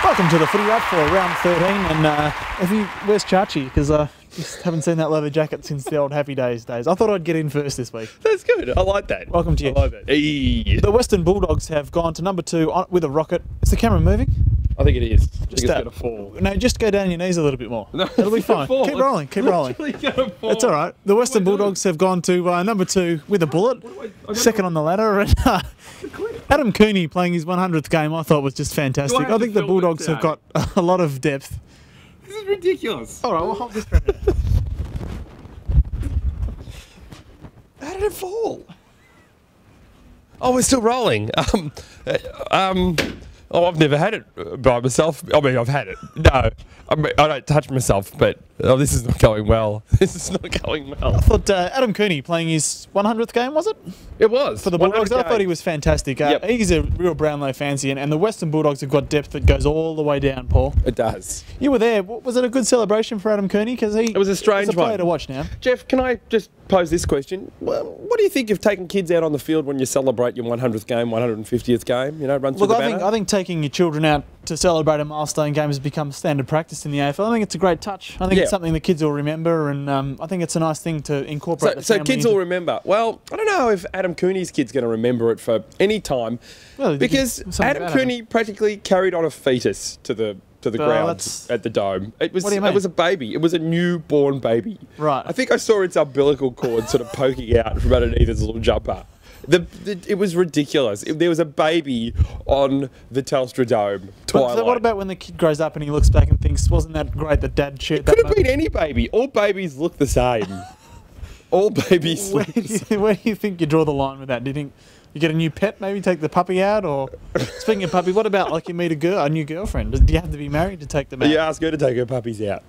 Welcome to the Footywrap for round 13, and where's Chachi? Because I just haven't seen that leather jacket since the old Happy Days days. I thought I'd get in first this week. That's good. I like that. Welcome to you. I like that. Eee. The Western Bulldogs have gone to number 2 with a rocket. Is the camera moving? I think it is. I think it's Just going to fall. No, just go down your knees a little bit more. No, It'll be fine. fall. Keep rolling, keep rolling. It's gonna fall. It's all right. The Western Bulldogs have gone to number 2 with a bullet, second on the ladder. And Adam Cooney playing his 100th game, I thought was just fantastic. I think the Bulldogs have got a lot of depth. This is ridiculous. All right, we'll hold this for a minute. How did it fall? Oh, we're still rolling. Oh, I've never had it by myself. I mean, I've had it. No, I don't touch myself, but this is not going well. This is not going well. I thought Adam Cooney playing his 100th game, was it? It was. For the Bulldogs. I thought he was fantastic. Yep. He's a real Brownlow fancy, and the Western Bulldogs have got depth that goes all the way down, Paul. It does. You were there. Was it a good celebration for Adam Cooney? Because it was a strange player one to watch now. Jeff, can I just pose this question? Well, what do you think of taking kids out on the field when you celebrate your 100th game, 150th game? You know, run through the banner? I think taking your children out to celebrate a milestone game has become standard practice in the AFL. I think it's a great touch. I think it's something the kids will remember, and I think it's a nice thing to incorporate. So kids will remember. Well, I don't know if Adam Cooney's kid's going to remember it for any time, because Adam Cooney practically carried on a fetus to the ground at the Dome. It was a baby. It was a newborn baby. Right. I think I saw its umbilical cord sort of poking out from underneath its little jumper. It was ridiculous. There was a baby on the Telstra Dome. So what about when the kid grows up and he looks back and thinks, wasn't that great that Dad shared that? Could have been any baby. All babies look the same. All babies look the same. Where do you think you draw the line with that? Do you think you get a new pet, maybe take the puppy out? Or speaking of puppy, what about like you meet a new girlfriend? Do you have to be married to take them out? You ask her to take her puppies out.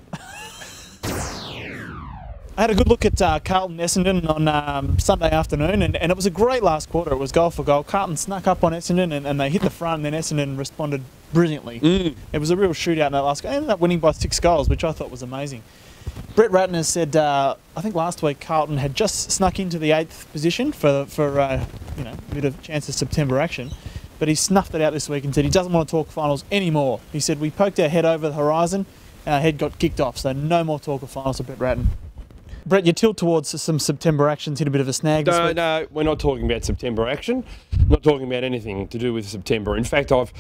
I had a good look at Carlton Essendon on Sunday afternoon, and it was a great last quarter. It was goal for goal. Carlton snuck up on Essendon, and they hit the front, and then Essendon responded brilliantly. It was a real shootout in that last goal. They ended up winning by 6 goals, which I thought was amazing. Brett Ratten has said, I think last week Carlton had just snuck into the 8th position for a bit of chance of September action, but he snuffed it out this week and said he doesn't want to talk finals anymore. He said, we poked our head over the horizon, and our head got kicked off, so no more talk of finals for Brett Ratten. Brett, you tilt towards some September actions, hit a bit of a snag this week. No, we're not talking about September action. I'm not talking about anything to do with September. In fact, I've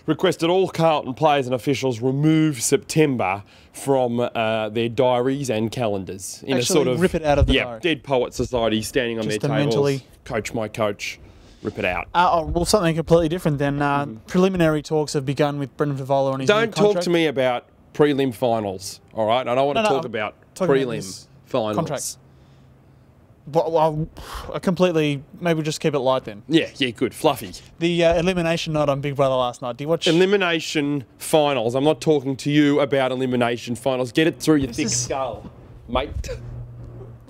requested all Carlton players and officials remove September from their diaries and calendars. In a sort of rip it out of the diary. Dead Poet Society standing on their tables. Coach, my coach, rip it out. Well, something completely different then. Preliminary talks have begun with Brendan Favola on his new contract. Don't talk to me about prelim finals, all right? I don't want to talk about prelim finals. Contract. Well, completely. Maybe we'll just keep it light then. Yeah, good, fluffy. The elimination night on Big Brother last night. Do you watch elimination finals? I'm not talking to you about elimination finals. Get it through your thick skull, mate.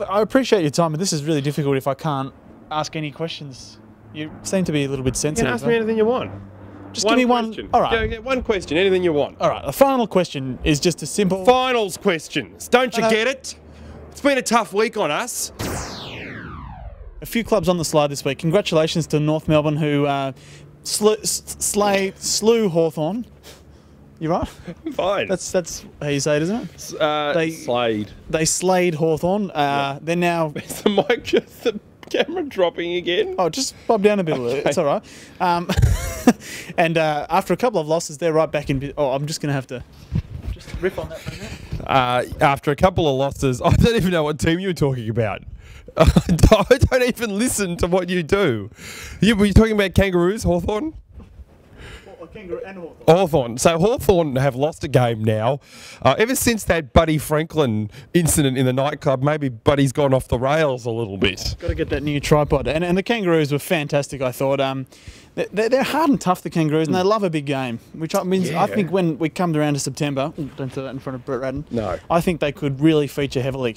I appreciate your time, but this is really difficult if I can't ask any questions. You seem to be a little bit sensitive. You can ask me anything you want. Just give me one. All right. Get one question, anything you want. All right. The final question is just a simple. Finals questions. Don't you get it? It's been a tough week on us. A few clubs on the slide this week. Congratulations to North Melbourne, who slew Hawthorn. You right? Fine. That's how you say it, isn't it? Slayed. They slayed Hawthorn. They're now. Is the camera dropping again? Oh, just bob down a bit. Okay. It's all right. And after a couple of losses, they're right back in. Oh, I'm just going to have to just rip on that for a minute. After a couple of losses, I don't even know what team you were talking about. I don't even listen to what you do. Were you talking about Kangaroos, Hawthorn? Kangaroo and Hawthorn. Hawthorn. So Hawthorn have lost a game now. Ever since that Buddy Franklin incident in the nightclub, maybe Buddy's gone off the rails a little bit. Got to get that new tripod. And the Kangaroos were fantastic, I thought. They're hard and tough, the Kangaroos, and they love a big game. Which means I think when we come around to September, don't say that in front of Brett Ratten. No. I think they could really feature heavily.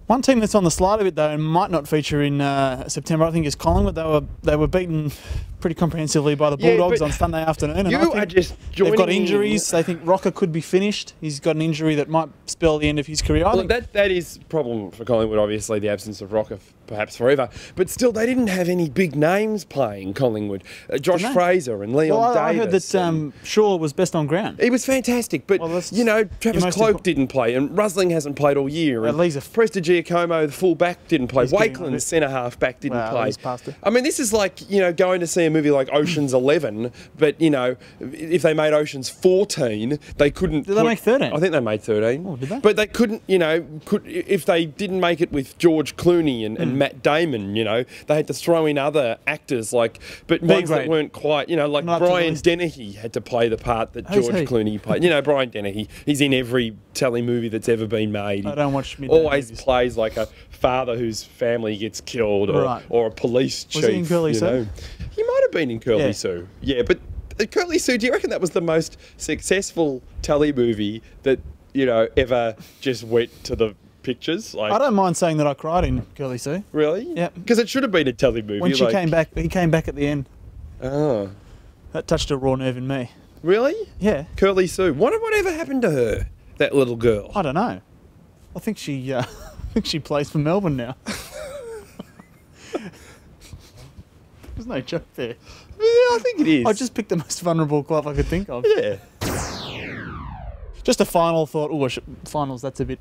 One team that's on the slide a bit though and might not feature in September, I think, is Collingwood. They were beaten pretty comprehensively by the Bulldogs on Sunday afternoon. And you are just joining. They've got injuries. They think Rocker could be finished. He's got an injury that might spell the end of his career. Well, that is a problem for Collingwood, obviously, the absence of Rocker perhaps forever. But still, they didn't have any big names playing Collingwood. Josh Fraser and Leon Davis. I heard that Shaw was best on ground. He was fantastic, but, Travis Cloak didn't play, and Rusling hasn't played all year. And Presta Giacomo, the full-back, didn't play. Wakeland, the centre-half-back, didn't play. I mean, this is like, going to see a movie like Ocean's 11, but, if they made Ocean's 14, they couldn't... Did they make 13? I think they made 13. Oh, did they? But they couldn't, if they didn't make it with George Clooney and Matt Damon, they had to throw in other actors, ones that weren't quite, like Brian Dennehy had to play the part that George Clooney played. Brian Dennehy, he's in every telly movie that's ever been made. I don't watch midday always movies. Plays like a father whose family gets killed or a police chief. Was he in Curly Sue? He might have been in Curly Sue. Yeah, but Curly Sue, do you reckon that was the most successful telly movie that, ever just went to the pictures? I don't mind saying that I cried in Curly Sue. Really? Yeah. Because it should have been a telly movie. When she came back, he came back at the end. Oh. That touched a raw nerve in me. Really? Yeah. Curly Sue. Whatever happened to her, that little girl? I don't know. I think she plays for Melbourne now. There's no joke there. Yeah, I think it is. I just picked the most vulnerable club I could think of. Yeah. Just a final thought. Oh, finals. That's a bit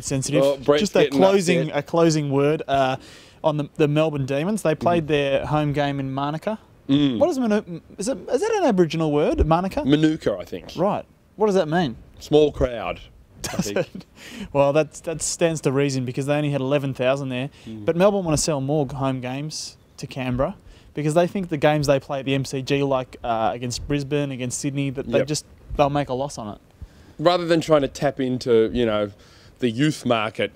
sensitive. Oh, just a closing word on the Melbourne Demons. They played their home game in Manuka. What is is that an Aboriginal word, Manuka? Manuka, I think. Right. What does that mean? Small crowd. Does it? Well, that stands to reason because they only had 11,000 there. But Melbourne want to sell more home games to Canberra because they think the games they play at the MCG, like against Brisbane, against Sydney, that they'll make a loss on it. Rather than trying to tap into, the youth market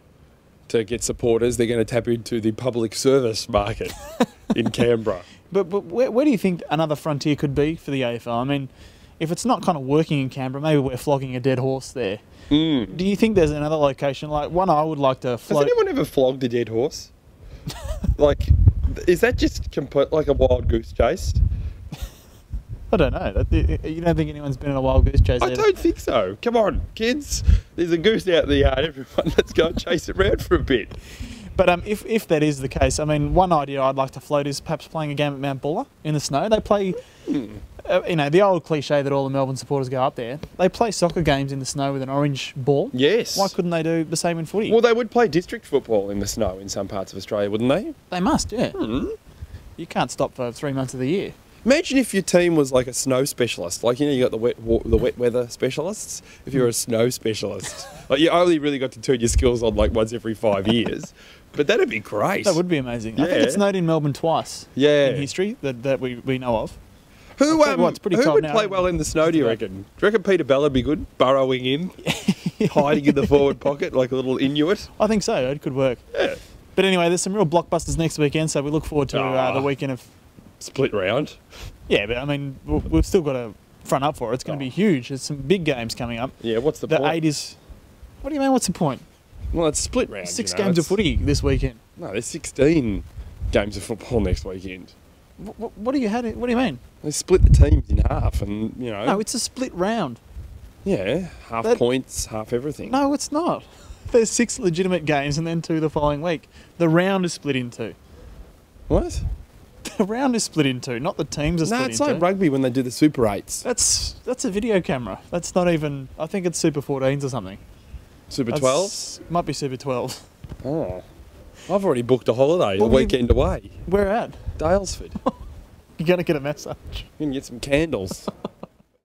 to get supporters, they're going to tap into the public service market in Canberra. But where do you think another frontier could be for the AFL? I mean, if it's not kind of working in Canberra, maybe we're flogging a dead horse there. Do you think there's another location? Like one I would like to float... Has anyone ever flogged a dead horse? Is that just like a wild goose chase? I don't know. You don't think anyone's been in a wild goose chase? I don't think so. Come on, kids. There's a goose out in the yard. Everyone, let's go and chase it around for a bit. But if that is the case, I mean, one idea I'd like to float is perhaps playing a game at Mount Buller in the snow. They play, the old cliche that all the Melbourne supporters go up there. They play soccer games in the snow with an orange ball. Yes. Why couldn't they do the same in footy? Well, they would play district football in the snow in some parts of Australia, wouldn't they? They must, yeah. You can't stop for 3 months of the year. Imagine if your team was like a snow specialist. Like, you got the wet weather specialists. If you're a snow specialist. You only really got to turn your skills on once every 5 years. But that'd be great. That would be amazing. Yeah. I think it snowed in Melbourne twice in history that we know of. Who would play well in the snow, do you reckon? Do you reckon Peter Bell would be good, burrowing in, hiding in the forward pocket like a little Inuit? I think so. It could work. Yeah. But anyway, there's some real blockbusters next weekend, so we look forward to the weekend of... Split round. Yeah, but I mean, we've still got to front up for it. It's going to be huge. There's some big games coming up. Yeah, what's the point? The 8 is... What do you mean, what's the point? Well, it's split round. 6 games of footy this weekend. No, there's 16 games of football next weekend. What do you mean? They split the teams in half and, No, it's a split round. Yeah, half points, half everything. No, it's not. There's 6 legitimate games and then 2 the following week. The round is split in 2. What? The round is split in 2, not the teams are split in 2. No, it's like rugby when they do the Super 8s. That's a video camera. That's not even... I think it's Super 14s or something. Super 12s? Might be Super 12s. Oh. I've already booked a holiday, a weekend away. Where at? Daylesford. You're going to get a massage. You can get some candles.